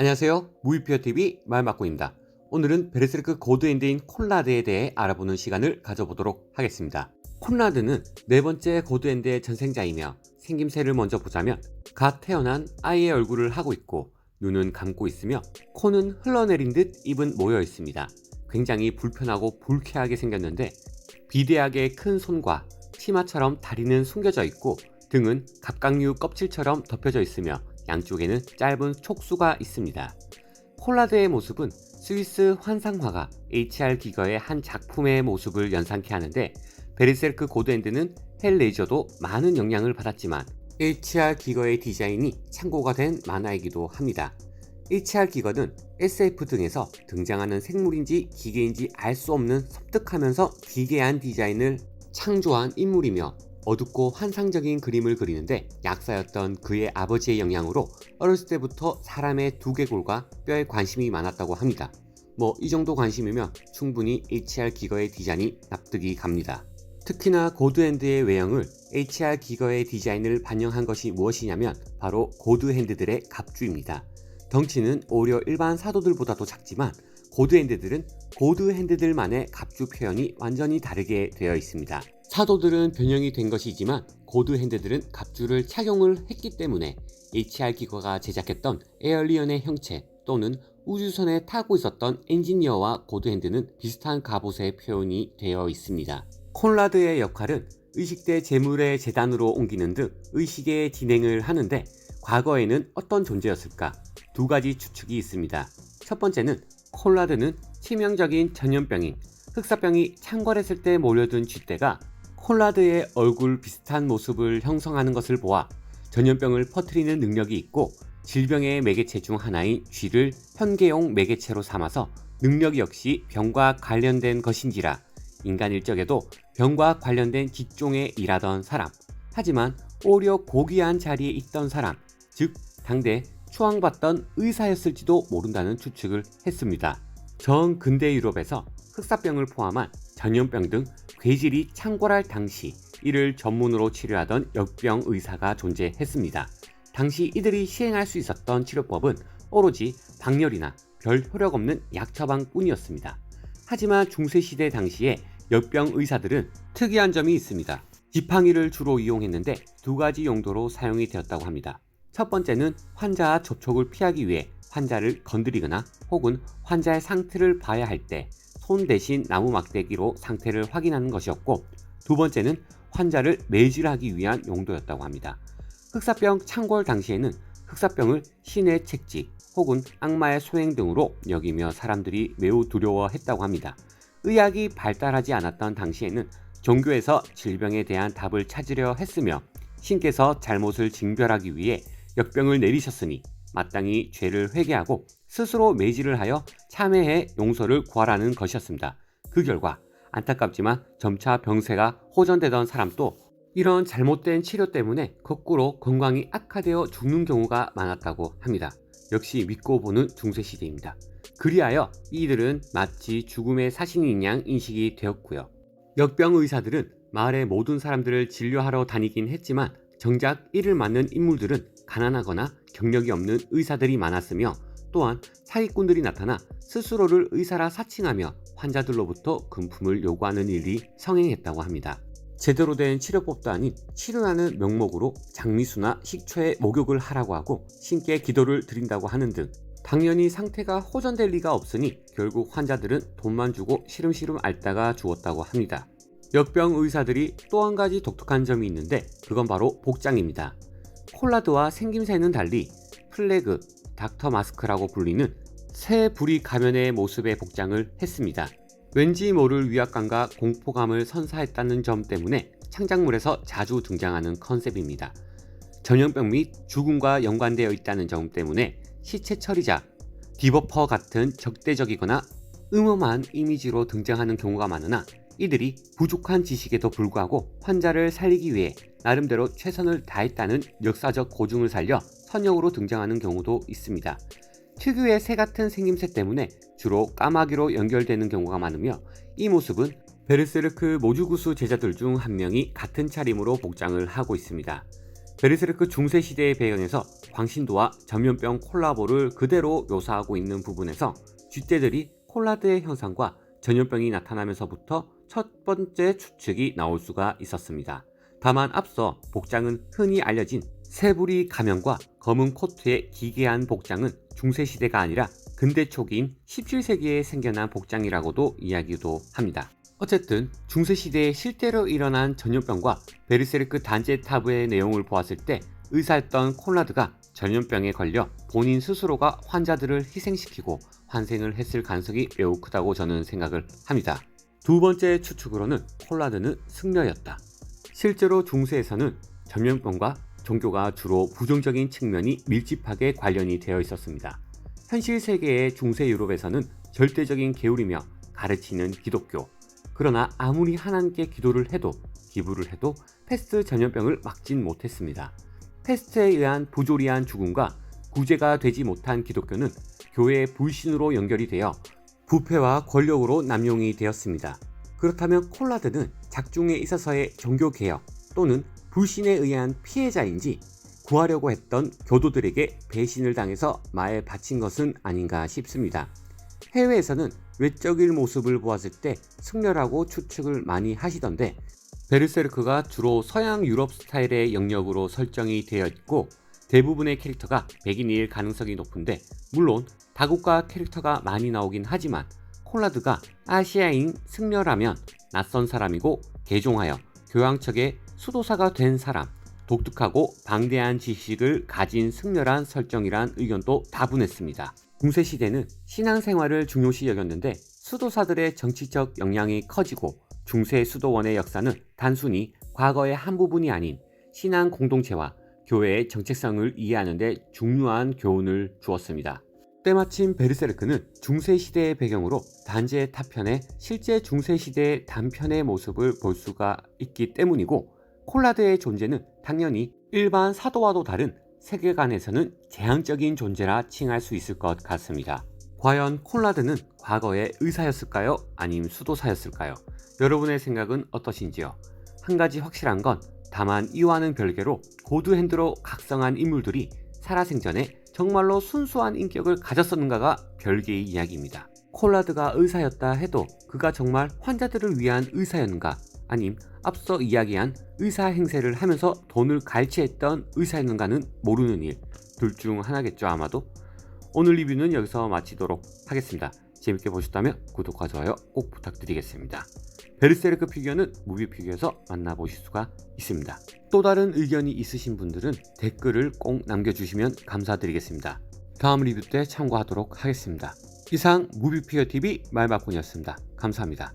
안녕하세요. 무이피어TV 말맞고입니다. 오늘은 베르세르크 고드핸드인 콘라드에 대해 알아보는 시간을 가져보도록 하겠습니다. 콘라드는 네 번째 고드핸드의 전생자이며 생김새를 먼저 보자면 갓 태어난 아이의 얼굴을 하고 있고 눈은 감고 있으며 코는 흘러내린 듯 입은 모여 있습니다. 굉장히 불편하고 불쾌하게 생겼는데 비대하게 큰 손과 치마처럼 다리는 숨겨져 있고 등은 갑각류 껍질처럼 덮여져 있으며 양쪽에는 짧은 촉수가 있습니다. 콘라드의 모습은 스위스 환상화가 HR 기거의 한 작품의 모습을 연상케 하는데 베르세르크 고드핸드는 헬레이저도 많은 영향을 받았지만 HR 기거의 디자인이 참고가 된 만화이기도 합니다. HR 기거는 SF 등에서 등장하는 생물인지 기계인지 알 수 없는 섬뜩하면서 기괴한 디자인을 창조한 인물이며 어둡고 환상적인 그림을 그리는데 약사였던 그의 아버지의 영향으로 어렸을 때부터 사람의 두개골과 뼈에 관심이 많았다고 합니다. 이 정도 관심이면 충분히 HR 기거의 디자인이 납득이 갑니다. 특히나 고드핸드의 외형을 HR 기거의 디자인을 반영한 것이 무엇이냐면 바로 고드핸드들의 갑주입니다. 덩치는 오히려 일반 사도들보다도 작지만 고드핸드들은 고드핸드들만의 갑주 표현이 완전히 다르게 되어 있습니다. 사도들은 변형이 된 것이지만 고드핸드들은 갑주를 착용을 했기 때문에 HR 기거가 제작했던 에얼리언의 형체 또는 우주선에 타고 있었던 엔지니어와 고드핸드는 비슷한 갑옷의 표현이 되어 있습니다. 콘라드의 역할은 의식대 재물의 재단으로 옮기는 등 의식의 진행을 하는데 과거에는 어떤 존재였을까? 두 가지 추측이 있습니다. 첫 번째는 콘라드는 치명적인 전염병인 흑사병이 창궐했을 때 몰려든 쥐떼가 콘라드의 얼굴 비슷한 모습을 형성하는 것을 보아 전염병을 퍼뜨리는 능력이 있고 질병의 매개체 중 하나인 쥐를 현계용 매개체로 삼아서 능력 역시 병과 관련된 것인지라 인간 일적에도 병과 관련된 직종에 일하던 사람, 하지만 오히려 고귀한 자리에 있던 사람, 즉 당대 추앙받던 의사였을지도 모른다는 추측을 했습니다. 정근대 유럽에서 흑사병을 포함한 전염병 등 괴질이 창궐할 당시 이를 전문으로 치료하던 역병 의사가 존재했습니다. 당시 이들이 시행할 수 있었던 치료법은 오로지 박열이나 별 효력 없는 약 처방뿐이었습니다. 하지만 중세시대 당시에 역병 의사들은 특이한 점이 있습니다. 지팡이를 주로 이용했는데 두 가지 용도로 사용이 되었다고 합니다. 첫 번째는 환자와 접촉을 피하기 위해 환자를 건드리거나 혹은 환자의 상태를 봐야 할 때 손 대신 나무 막대기로 상태를 확인하는 것이었고, 두 번째는 환자를 매질하기 위한 용도였다고 합니다. 흑사병 창궐 당시에는 흑사병을 신의 책직 혹은 악마의 소행 등으로 여기며 사람들이 매우 두려워했다고 합니다. 의학이 발달하지 않았던 당시에는 종교에서 질병에 대한 답을 찾으려 했으며 신께서 잘못을 징별하기 위해 역병을 내리셨으니 마땅히 죄를 회개하고 스스로 매질을 하여 참회해 용서를 구하라는 것이었습니다. 그 결과 안타깝지만 점차 병세가 호전되던 사람도 이런 잘못된 치료 때문에 거꾸로 건강이 악화되어 죽는 경우가 많았다고 합니다. 역시 믿고 보는 중세시대입니다. 그리하여 이들은 마치 죽음의 사신인 양 인식이 되었고요. 역병 의사들은 마을의 모든 사람들을 진료하러 다니긴 했지만 정작 이를 맡는 인물들은 가난하거나 경력이 없는 의사들이 많았으며 또한 사기꾼들이 나타나 스스로를 의사라 사칭하며 환자들로부터 금품을 요구하는 일이 성행했다고 합니다. 제대로 된 치료법도 아닌 치료라는 명목으로 장미수나 식초에 목욕을 하라고 하고 신께 기도를 드린다고 하는 등 당연히 상태가 호전될 리가 없으니 결국 환자들은 돈만 주고 시름시름 앓다가 죽었다고 합니다. 역병 의사들이 또 한 가지 독특한 점이 있는데 그건 바로 복장입니다. 콘라드와 생김새는 달리 플래그, 닥터 마스크라고 불리는 새 부리 가면의 모습의 복장을 했습니다. 왠지 모를 위압감과 공포감을 선사했다는 점 때문에 창작물에서 자주 등장하는 컨셉입니다. 전염병 및 죽음과 연관되어 있다는 점 때문에 시체 처리자, 디버퍼 같은 적대적이거나 음험한 이미지로 등장하는 경우가 많으나 이들이 부족한 지식에도 불구하고 환자를 살리기 위해 나름대로 최선을 다했다는 역사적 고증을 살려 선역으로 등장하는 경우도 있습니다. 특유의 새 같은 생김새 때문에 주로 까마귀로 연결되는 경우가 많으며 이 모습은 베르세르크 모주구스 제자들 중 한 명이 같은 차림으로 복장을 하고 있습니다. 베르세르크 중세 시대의 배경에서 광신도와 전염병 콜라보를 그대로 묘사하고 있는 부분에서 쥐떼들이 콜라드의 형상과 전염병이 나타나면서부터 첫 번째 추측이 나올 수가 있었습니다. 다만 앞서 복장은 흔히 알려진 새부리 가면과 검은 코트의 기괴한 복장은 중세시대가 아니라 근대 초기인 17세기에 생겨난 복장이라고도 이야기도 합니다. 어쨌든 중세시대에 실제로 일어난 전염병과 베르세르크 단제타브의 내용을 보았을 때 의사였던 콜라드가 전염병에 걸려 본인 스스로가 환자들을 희생시키고 환생을 했을 가능성이 매우 크다고 저는 생각을 합니다. 두 번째 추측으로는 콜라드는 승려였다. 실제로 중세에서는 전염병과 종교가 주로 부정적인 측면이 밀집하게 관련이 되어 있었습니다. 현실 세계의 중세 유럽에서는 절대적인 계율이며 가르치는 기독교. 그러나 아무리 하나님께 기도를 해도 기부를 해도 패스트 전염병을 막진 못했습니다. 패스트에 의한 부조리한 죽음과 구제가 되지 못한 기독교는 교회의 불신으로 연결이 되어 부패와 권력으로 남용이 되었습니다. 그렇다면 콜라드는 작중에 있어서의 종교개혁 또는 불신에 의한 피해자인지 구하려고 했던 교도들에게 배신을 당해서 마에 바친 것은 아닌가 싶습니다. 해외에서는 외적인 모습을 보았을 때 승려라고 추측을 많이 하시던데 베르세르크가 주로 서양 유럽 스타일의 영역으로 설정이 되어 있고 대부분의 캐릭터가 백인일 가능성이 높은데 물론 다국가 캐릭터가 많이 나오긴 하지만 콜라드가 아시아인 승려라면 낯선 사람이고 개종하여 교황청의 수도사가 된 사람, 독특하고 방대한 지식을 가진 승려란 설정이란 의견도 다분했습니다. 중세시대는 신앙생활을 중요시 여겼는데 수도사들의 정치적 영향이 커지고 중세 수도원의 역사는 단순히 과거의 한 부분이 아닌 신앙 공동체와 교회의 정체성을 이해하는 데 중요한 교훈을 주었습니다. 때마침 베르세르크는 중세시대의 배경으로 단지의 타편에 실제 중세시대의 단편의 모습을 볼 수가 있기 때문이고 콜라드의 존재는 당연히 일반 사도와도 다른 세계관에서는 재앙적인 존재라 칭할 수 있을 것 같습니다. 과연 콜라드는 과거의 의사였을까요? 아님 수도사였을까요? 여러분의 생각은 어떠신지요? 한 가지 확실한 건 다만 이와는 별개로 고드 핸드로 각성한 인물들이 살아생전에 정말로 순수한 인격을 가졌었는가가 별개의 이야기입니다. 콜라드가 의사였다 해도 그가 정말 환자들을 위한 의사였는가 아님 앞서 이야기한 의사 행세를 하면서 돈을 갈취했던 의사였는가는 모르는 일, 둘 중 하나겠죠 아마도. 오늘 리뷰는 여기서 마치도록 하겠습니다. 재밌게 보셨다면 구독과 좋아요 꼭 부탁드리겠습니다. 베르세르크 피규어는 무비피규어에서 만나보실 수가 있습니다. 또 다른 의견이 있으신 분들은 댓글을 꼭 남겨주시면 감사드리겠습니다. 다음 리뷰 때 참고하도록 하겠습니다. 이상 무비피규어TV 말바꾼이었습니다. 감사합니다.